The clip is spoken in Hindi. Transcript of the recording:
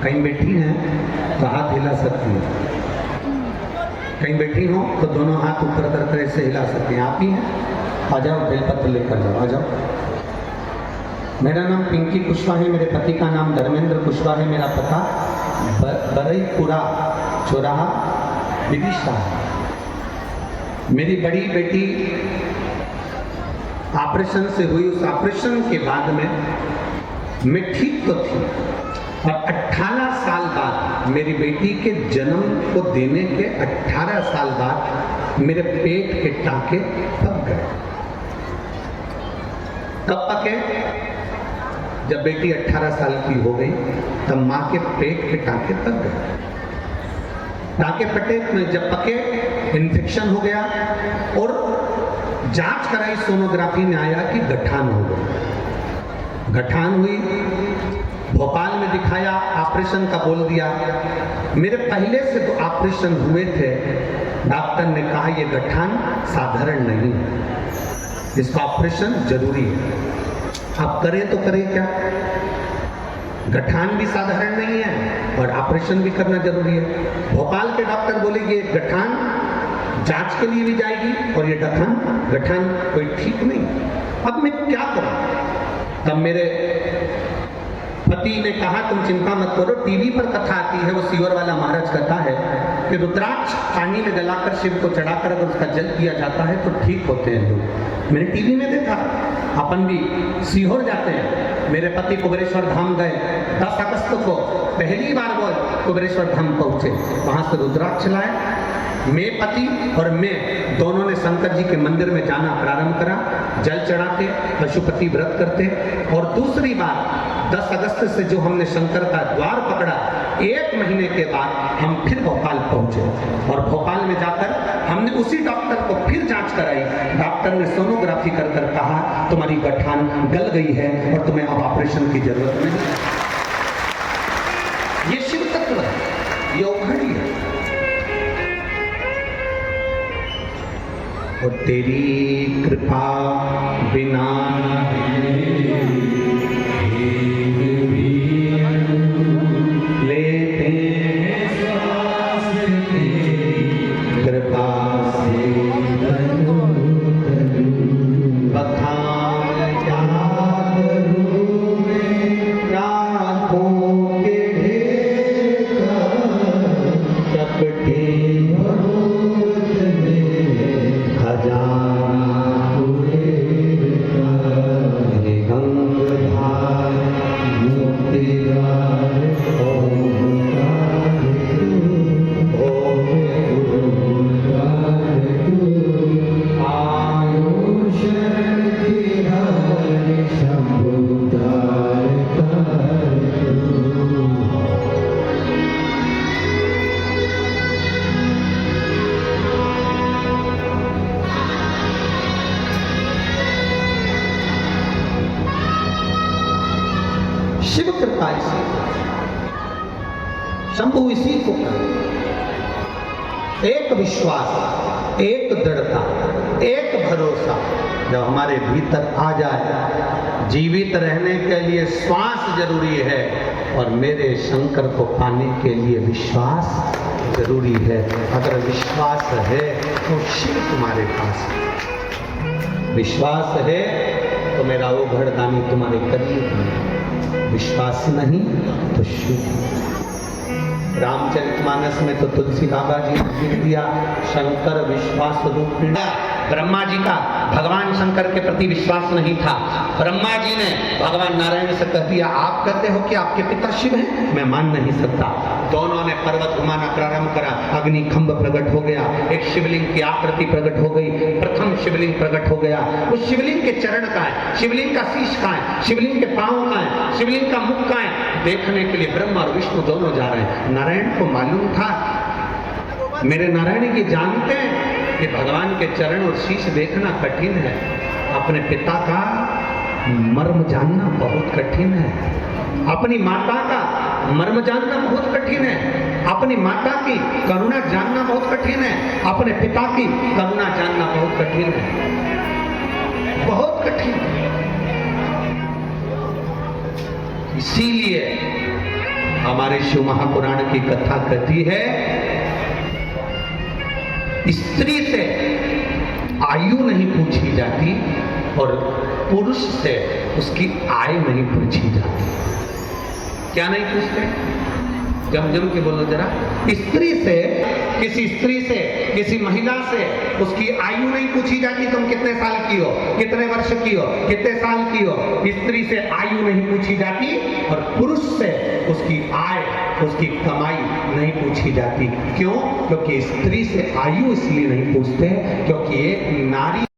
कहीं बैठी हैं तो हाथ हिला सकती हैं, कहीं बैठी हो तो दोनों हाथ ऊपर करके ऐसे हिला सकती हैं। आप ही हैं, आ जाओ, बेलपत्र लेकर जाओ, आ जाओ। मेरा नाम पिंकी कुशवाहा है, मेरे पति का नाम धर्मेंद्र कुशवाहा है, मेरा पता बरईपुरा चौराहा विदिशा है। मेरी बड़ी बेटी ऑपरेशन से हुई, उस ऑपरेशन के बाद में मैं ठीक तो थी, और 18 साल बाद मेरी बेटी के जन्म को देने के 18 साल बाद मेरे पेट के टांके पक गए। कब पके? जब बेटी 18 साल की हो गई तब मां के पेट के टांके पक गए। टांके पटे, जब पके इन्फेक्शन हो गया और जांच कराई, सोनोग्राफी में आया कि गठान हो गई। गठान हुई, भोपाल में दिखाया, ऑपरेशन का बोल दिया। मेरे पहले से तो ऑपरेशन हुए थे, डॉक्टर ने कहा ये गठान साधारण नहीं है, इसका ऑपरेशन जरूरी है। आप करें तो करें क्या? गठान भी साधारण नहीं है और ऑपरेशन भी करना जरूरी है। भोपाल के डॉक्टर बोले ये गठान जांच के लिए भी जाएगी और ये गठान कोई ठीक नहीं। अब मैं क्या करूं? तब मेरे पति ने कहा तुम चिंता मत करो, टीवी पर कथा आती है, वो सीवर वाला महाराज कथा है कि रुद्राक्ष पानी में गलाकर शिव को चढ़ाकर अगर उसका जल पिया जाता है तो ठीक होते हैं लोग। मैंने टीवी में देखा, अपन भी सीहोर जाते हैं। मेरे पति कुबेरेश्वर धाम गए, 10 अगस्त को पहली बार वो कुबेरेश्वर धाम पहुंचे, वहां से रुद्राक्ष लाए। मैं पति और मैं दोनों ने शंकर जी के मंदिर में जाना प्रारंभ करा, जल चढ़ाते, पशुपति व्रत करते। और दूसरी बार 10 अगस्त से जो हमने शंकर का द्वार पकड़ा, 1 महीने के बाद हम फिर भोपाल पहुंचे और भोपाल में जाकर हमने उसी डॉक्टर को फिर जांच कराई। डॉक्टर ने सोनोग्राफी कर कहा तुम्हारी गठान गल गई है और तुम्हें अब ऑपरेशन की जरूरत नहीं। ये शिव तत्व है, ये औघड़ी है। और तेरी कृपा बिना लेते श्वास तेरी कृपा से बखान क्या करूं मैं रातों के ढेर चपटे शिव कृपा इसी शंभु इसी को एक विश्वास, एक दृढ़ता, एक भरोसा जब हमारे भीतर आ जाए। जीवित रहने के लिए श्वास जरूरी है और मेरे शंकर को पाने के लिए विश्वास जरूरी है। अगर विश्वास है तो शिव तुम्हारे पास है, विश्वास है तो मेरा वो घरदानी तुम्हारे करीब है, विश्वास नहीं तो शिव। रामचरितमानस में तो तुलसी बाबा जी ने लिख दिया शंकर विश्वास रूपिण। ब्रह्मा जी का भगवान शंकर के प्रति विश्वास नहीं था। ब्रह्मा जी ने भगवान नारायण से कह दिया आप कहते हो कि आपके पिता शिव हैं, मैं मान नहीं सकता। दोनों ने पर्वत घुमाना प्रारंभ करा, अग्नि खंभ प्रकट हो गया, एक शिवलिंग की आकृति प्रकट हो गई, प्रथम शिवलिंग प्रकट हो गया। उस शिवलिंग के चरण का है, शिवलिंग का शीश का है, शिवलिंग के पांव का है, शिवलिंग का मुख का है। देखने के लिए ब्रह्मा और विष्णु दोनों जा रहे हैं। नारायण को मालूम था, मेरे नारायण जी जानते हैं कि भगवान के चरण और शीश देखना कठिन है, अपने पिता का मर्म जानना बहुत कठिन है, अपनी माता का मर्म जानना बहुत कठिन है, अपनी माता की करुणा जानना बहुत कठिन है, अपने पिता की करुणा जानना बहुत कठिन है, बहुत कठिन है। इसीलिए हमारे शिव महापुराण की कथा कहती है, स्त्री से आयु नहीं पूछी जाती और पुरुष से उसकी आय नहीं पूछी जाती। क्या नहीं पूछते? जम के बोलो जरा। स्त्री से, किसी महिला से उसकी आयु नहीं पूछी जाती, तुम कितने साल की हो, कितने वर्ष की हो, कितने साल की हो। स्त्री से आयु नहीं पूछी जाती और पुरुष से उसकी आय, उसकी कमाई नहीं पूछी जाती। क्यों? क्योंकि स्त्री से आयु इसलिए नहीं पूछते क्योंकि एक नारी